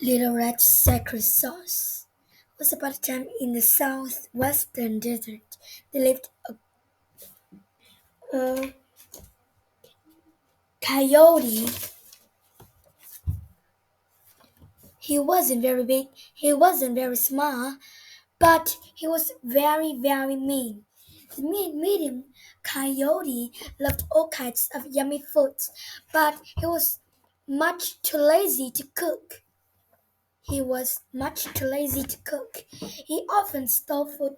Little Red Secret Sauce. Once upon a time in the southwestern desert, there lived a coyote. He wasn't very big, he wasn't very small, but he was very, very mean. The medium coyote loved all kinds of yummy foods, but he was much too lazy to cook. He was much too lazy to cook. He often stole food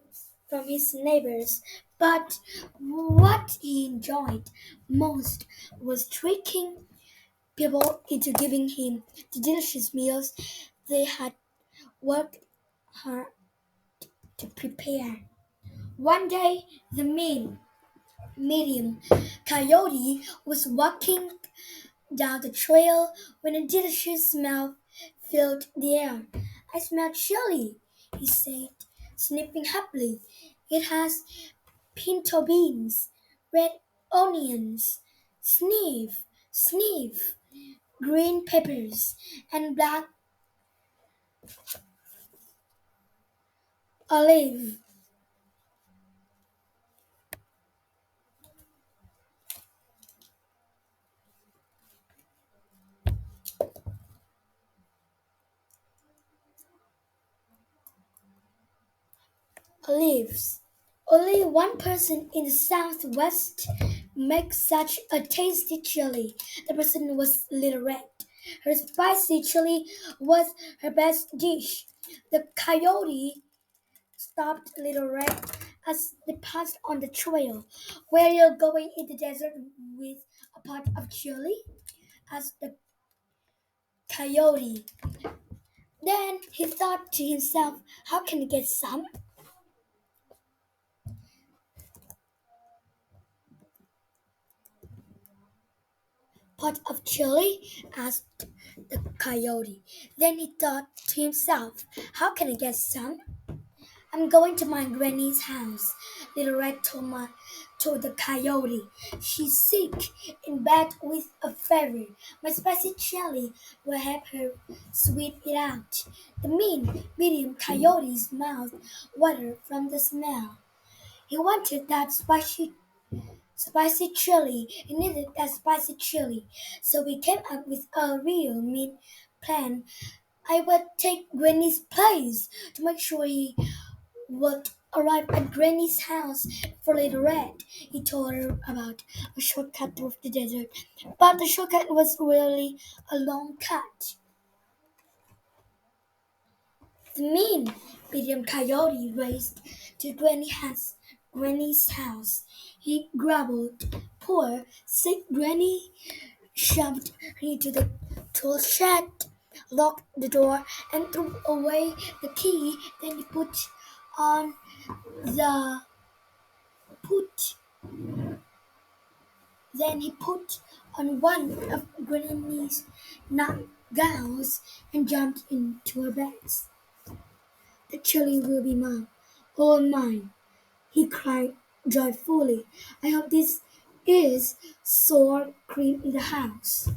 from his neighbors, but what he enjoyed most was tricking people into giving him the delicious meals they had worked hard to prepare. One day, the medium coyote was walking down the trail when a delicious smell filled the air. I smell chili, he said, sniffing happily. It has pinto beans, red onions, sniff, sniff, green peppers, and black olive leaves. Only one person in the southwest makes such a tasty chili. The person was Little Red. Her spicy chili was her best dish. The coyote stopped Little Red as they passed on the trail. Where you're going in the desert with a pot of chili? Asked the coyote. Then he thought to himself, how can I get some? Pot of chili? Asked the coyote. Then he thought to himself, how can I get some? I'm going to my granny's house. Little Red told the coyote. She's sick in bed with a fever. My spicy chili will help her sweet it out. The medium coyote's mouth watered from the smell. He wanted that spicy chili. He needed that spicy chili. So we came up with a real mean plan. I would take Granny's place to make sure he would arrive at Granny's house for Little Red. He told her about a shortcut through the desert. But the shortcut was really a long cut. The medium coyote raced to Granny's house. He grumbled, poor, sick Granny, shoved her into the tool shed, locked the door, and threw away the key. On the put then he put on one of Granny's nightgowns and jumped into her bed. The chili will be mine, all mine, he cried joyfully. I hope this is sour cream in the house.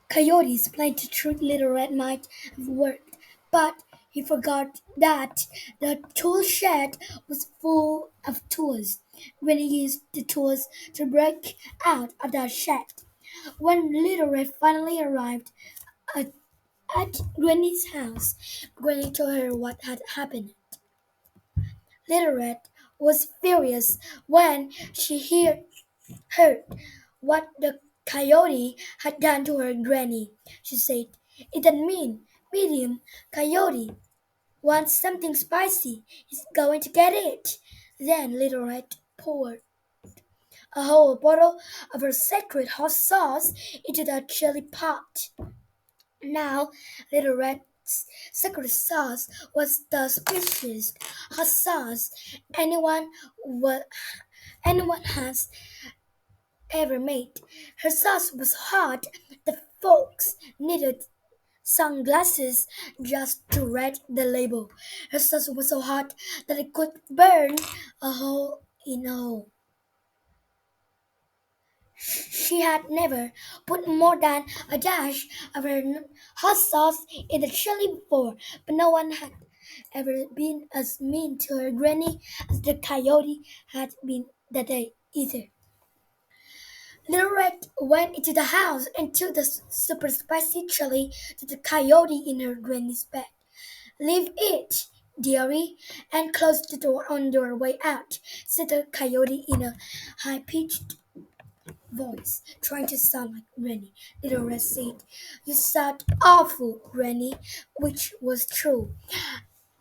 Coyotes planned to trick Little Red might have worked, but he forgot that the tool shed was full of tools. When he used the tools to break out of the shed. When Little Red finally arrived at, at Granny's house, Granny told her what had happened. Little Red was furious when heard what the coyote had done to her granny. She said, it doesn't mean medium coyote wants something spicy. He's going to get it. Then Little Red poured a whole bottle of her secret hot sauce into the chili pot. Now Little Red's secret sauce was the spiciest hot sauce anyone wa- anyone has ever made. Her sauce was hot. The folks needed sunglasses just to read the label. Her sauce was so hot that it could burn a hole in a hole. She had never put more than a dash of her hot sauce in the chili before, but no one had ever been as mean to her granny as the coyote had been that day either. Little Red went into the house and took the super spicy chili to the coyote in her granny's bed. Leave it, dearie, and close the door on your way out, said the coyote in a high pitched voice, trying to sound like Granny. Little Red said, "You sound awful, Granny," which was true.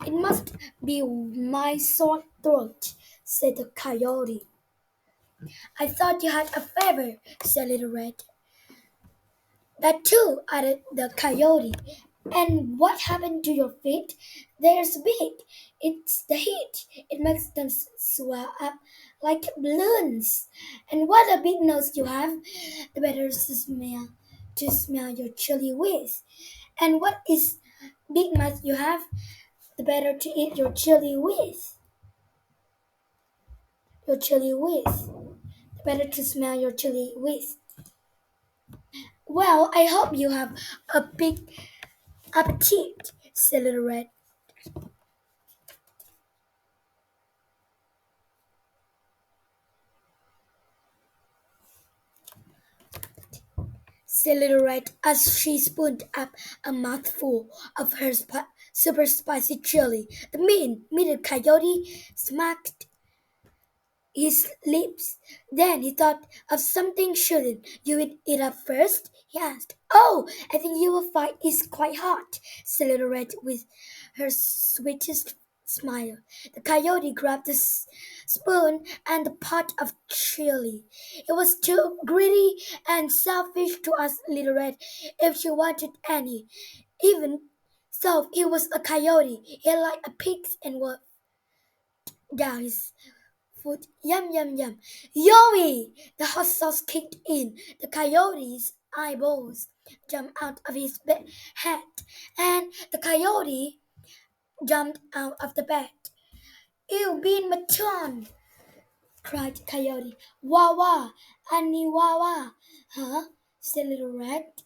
"It must be my sore throat," said the coyote. "I thought you had a fever," said Little Red. "That too," added the coyote. "And what happened to your feet? They're so big. It's the heat. It makes them swell up like balloons. And what a big nose you have. The better to smell your chili with. And what is big mouth you have? The better to eat your chili with. Your chili with. The better to smell your chili with. Well, I hope you have a big appetite," said Little Red. Said Little Red as she spooned up a mouthful of her super spicy chili. The mean coyote smacked his lips. Then he thought of something. "Shouldn't you eat it up first?" he asked. "Oh, I think you will find it's quite hot," said Little Red with her sweetest smile. The coyote grabbed the spoon and the pot of chili. It was too greedy and selfish to ask Little Red if she wanted any. Even so, he was a coyote. He liked a pigs and was down his food. Yum, yum, yum. Yummy! The hot sauce kicked in. The coyote's eyeballs jumped out of his head, and the coyote jumped out of the bed. "You've been my turn!" cried the coyote. "Wah wah! Annie wah wah!" "Huh?" said Little Red.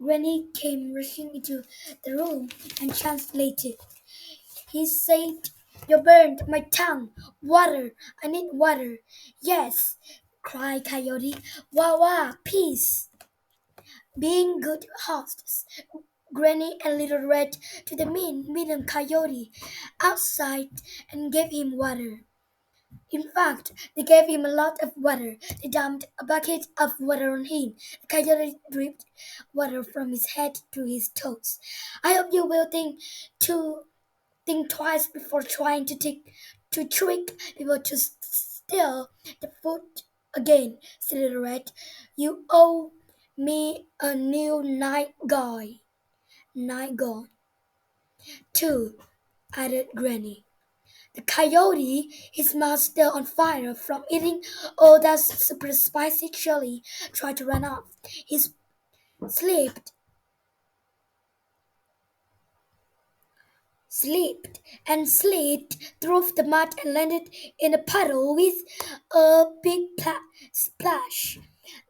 Granny came rushing into the room and translated. He said, "You burned my tongue. Water. I need water." "Yes," cried Coyote. "Wah wah, peace." Being good hosts, Granny and Little Red to the medium Coyote outside and gave him water. In fact, they gave him a lot of water. They dumped a bucket of water on him. The coyote dripped water from his head to his toes. "I hope you will think twice before trying to trick people to steal the food again," said Little Red. "You owe me a new night gown, too," added Granny. The coyote, his mouth still on fire from eating all that super spicy chili, tried to run off. He slipped slipped and slid through the mud and landed in a puddle with a big splash.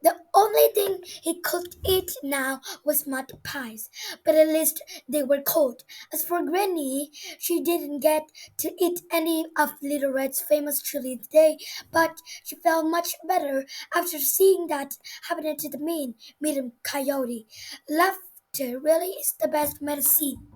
The only thing he could eat now was mud pies, but at least they were cold. As for Granny, she didn't get to eat any of Little Red's famous chili today, but she felt much better after seeing that happen to the medium coyote. Laughter really is the best medicine.